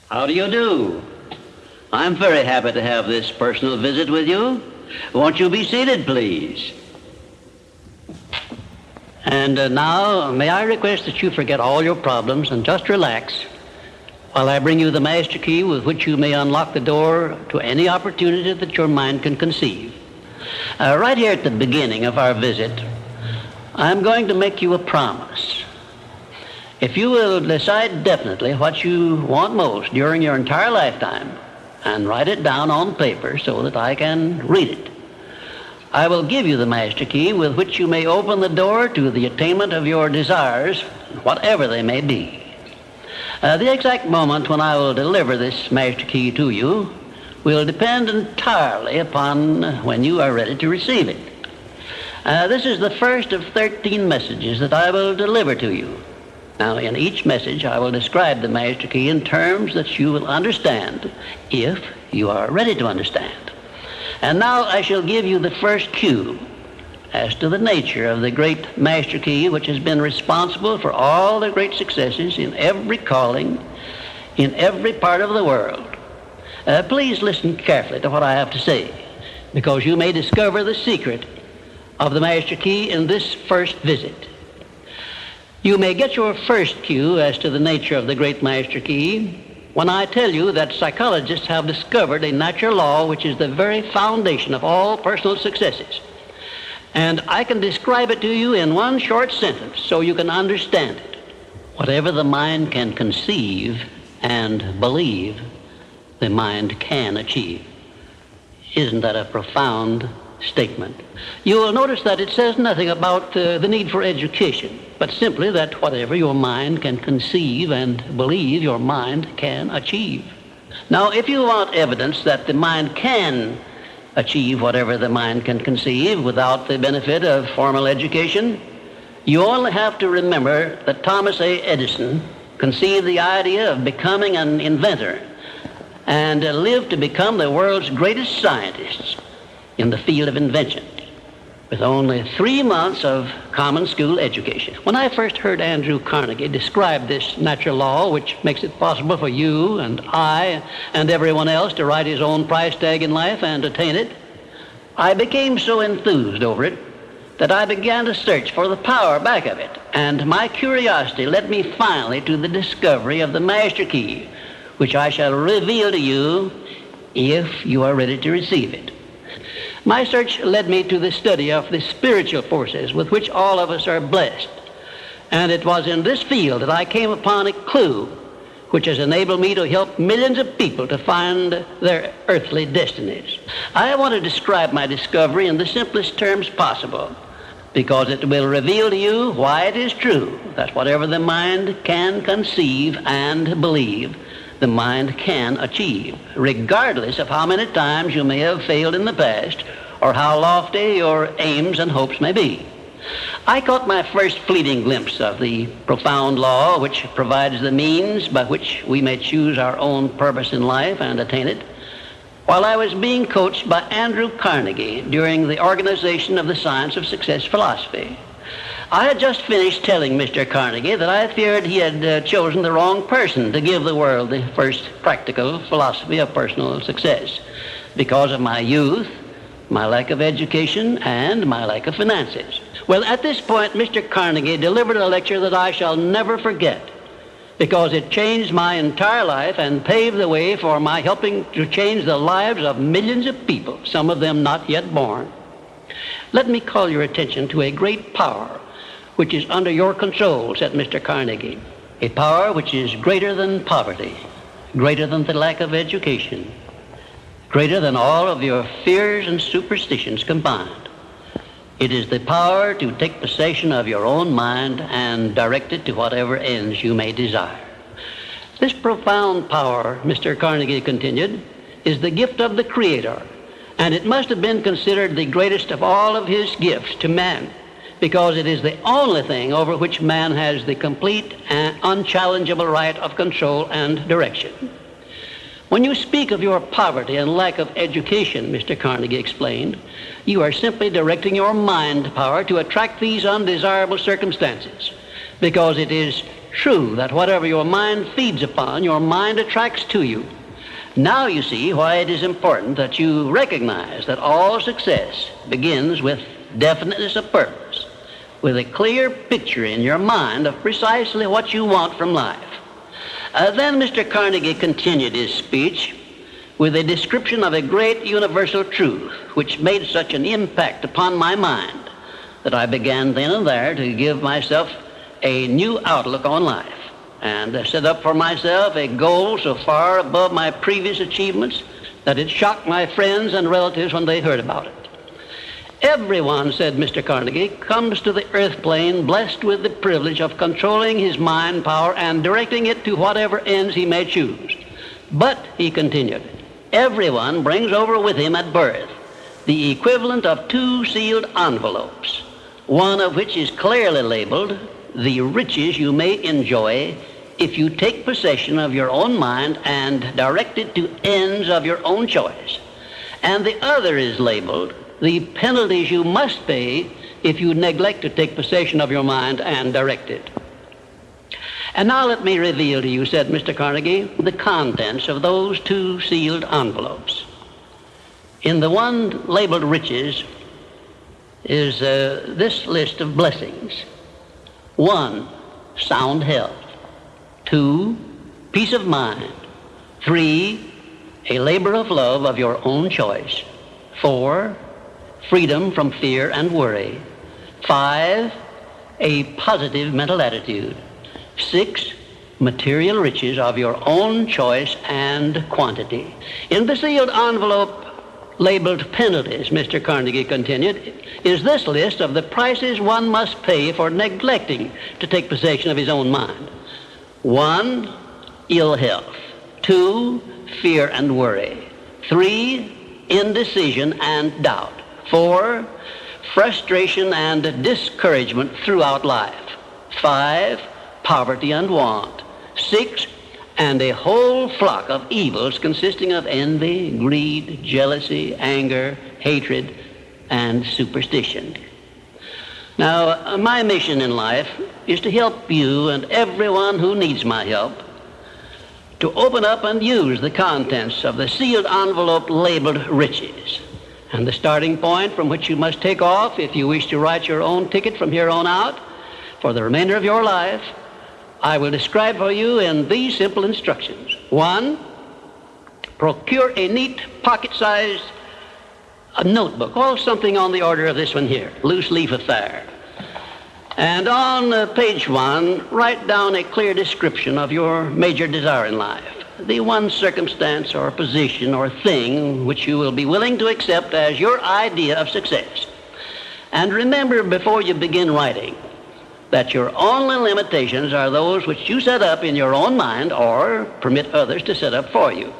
How do you do? I'm very happy to have this personal visit with you. Won't you be seated, please? And now, may I request that you forget all your problems and just relax while I bring you the master key with which you may unlock the door to any opportunity that your mind can conceive. Right here at the beginning of our visit, I'm going to make you a promise. If you will decide definitely what you want most during your entire lifetime and write it down on paper so that I can read it, I will give you the master key with which you may open the door to the attainment of your desires, whatever they may be. The exact moment when I will deliver this master key to you will depend entirely upon when you are ready to receive it. This is the first of 13 messages that I will deliver to you. Now, in each message, I will describe the master key in terms that you will understand if you are ready to understand. And now I shall give you the first cue as to the nature of the great master key which has been responsible for all the great successes in every calling, in every part of the world. Please listen carefully to what I have to say, because you may discover the secret of the master key in this first visit. You may get your first cue as to the nature of the great master key when I tell you that psychologists have discovered a natural law which is the very foundation of all personal successes. And I can describe it to you in one short sentence so you can understand it. Whatever the mind can conceive and believe, the mind can achieve. Isn't that a profound statement? You will notice that it says nothing about the need for education, but simply that whatever your mind can conceive and believe, your mind can achieve. Now, if you want evidence that the mind can achieve whatever the mind can conceive without the benefit of formal education, you only have to remember that Thomas A. Edison conceived the idea of becoming an inventor and lived to become the world's greatest scientist in the field of invention, with only 3 months of common school education. When I first heard Andrew Carnegie describe this natural law, which makes it possible for you and I and everyone else to write his own price tag in life and attain it, I became so enthused over it that I began to search for the power back of it. And my curiosity led me finally to the discovery of the master key, which I shall reveal to you if you are ready to receive it. My search led me to the study of the spiritual forces with which all of us are blessed. And it was in this field that I came upon a clue which has enabled me to help millions of people to find their earthly destinies. I want to describe my discovery in the simplest terms possible, because it will reveal to you why it is true that whatever the mind can conceive and believe, the mind can achieve, regardless of how many times you may have failed in the past or how lofty your aims and hopes may be. I caught my first fleeting glimpse of the profound law which provides the means by which we may choose our own purpose in life and attain it while I was being coached by Andrew Carnegie during the organization of the Science of Success philosophy. I had just finished telling Mr. Carnegie that I feared he had chosen the wrong person to give the world the first practical philosophy of personal success because of my youth, my lack of education, and my lack of finances. Well, at this point, Mr. Carnegie delivered a lecture that I shall never forget because it changed my entire life and paved the way for my helping to change the lives of millions of people, some of them not yet born. Let me call your attention to a great power which is under your control, said Mr. Carnegie. A power which is greater than poverty, greater than the lack of education, greater than all of your fears and superstitions combined. It is the power to take possession of your own mind and direct it to whatever ends you may desire. This profound power, Mr. Carnegie continued, is the gift of the Creator, and it must have been considered the greatest of all of his gifts to man, because it is the only thing over which man has the complete and unchallengeable right of control and direction. When you speak of your poverty and lack of education, Mr. Carnegie explained, you are simply directing your mind power to attract these undesirable circumstances, because it is true that whatever your mind feeds upon, your mind attracts to you. Now you see why it is important that you recognize that all success begins with definiteness of purpose, with a clear picture in your mind of precisely what you want from life. Then Mr. Carnegie continued his speech with a description of a great universal truth which made such an impact upon my mind that I began then and there to give myself a new outlook on life and set up for myself a goal so far above my previous achievements that it shocked my friends and relatives when they heard about it. Everyone, said Mr. Carnegie, comes to the earth plane blessed with the privilege of controlling his mind power and directing it to whatever ends he may choose. But, he continued, everyone brings over with him at birth the equivalent of 2 sealed envelopes, one of which is clearly labeled the riches you may enjoy if you take possession of your own mind and direct it to ends of your own choice. And the other is labeled the penalties you must pay if you neglect to take possession of your mind and direct it. And now let me reveal to you, said Mr. Carnegie, the contents of those 2 sealed envelopes. In the one labeled riches is this list of blessings. 1, sound health. 2, peace of mind. 3, a labor of love of your own choice. 4, freedom from fear and worry. 5, a positive mental attitude. 6, material riches of your own choice and quantity. In the sealed envelope labeled penalties, Mr. Carnegie continued, is this list of the prices one must pay for neglecting to take possession of his own mind. 1, ill health. 2, fear and worry. 3, indecision and doubt. 4, frustration and discouragement throughout life. 5, poverty and want. 6, and a whole flock of evils consisting of envy, greed, jealousy, anger, hatred, and superstition. Now, my mission in life is to help you and everyone who needs my help to open up and use the contents of the sealed envelope labeled riches. And the starting point from which you must take off if you wish to write your own ticket from here on out for the remainder of your life, I will describe for you in these simple instructions. 1, procure a neat pocket-sized notebook, or something on the order of this one here, loose leaf affair. And on page 1, write down a clear description of your major desire in life, the one circumstance or position or thing which you will be willing to accept as your idea of success. And remember before you begin writing that your only limitations are those which you set up in your own mind or permit others to set up for you.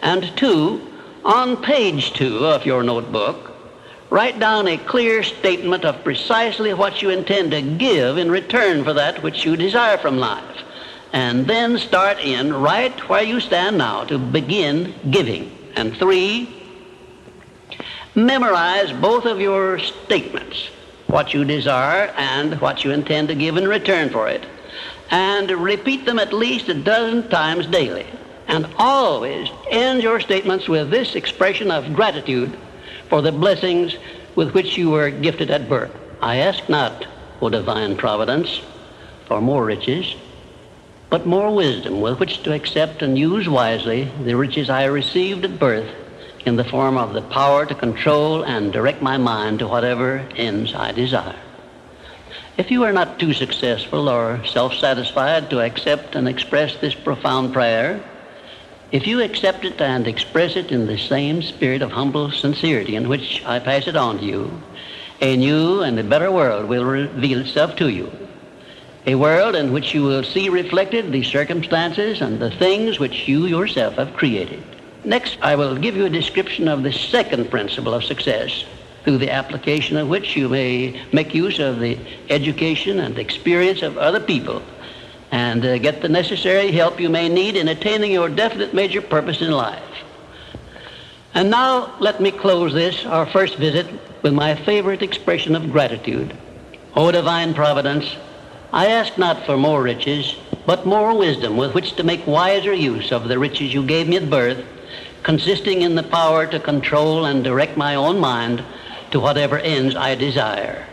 And 2, on page 2 of your notebook, write down a clear statement of precisely what you intend to give in return for that which you desire from life. And then start in right where you stand now to begin giving. And 3, memorize both of your statements, what you desire and what you intend to give in return for it, and repeat them at least a dozen times daily. And always end your statements with this expression of gratitude for the blessings with which you were gifted at birth. I ask not, O divine providence, for more riches, but more wisdom with which to accept and use wisely the riches I received at birth in the form of the power to control and direct my mind to whatever ends I desire. If you are not too successful or self-satisfied to accept and express this profound prayer, if you accept it and express it in the same spirit of humble sincerity in which I pass it on to you, a new and a better world will reveal itself to you. A world in which you will see reflected the circumstances and the things which you yourself have created. Next, I will give you a description of the second principle of success, through the application of which you may make use of the education and experience of other people and get the necessary help you may need in attaining your definite major purpose in life. And now let me close this, our first visit, with my favorite expression of gratitude. O divine providence, I ask not for more riches, but more wisdom with which to make wiser use of the riches you gave me at birth, consisting in the power to control and direct my own mind to whatever ends I desire.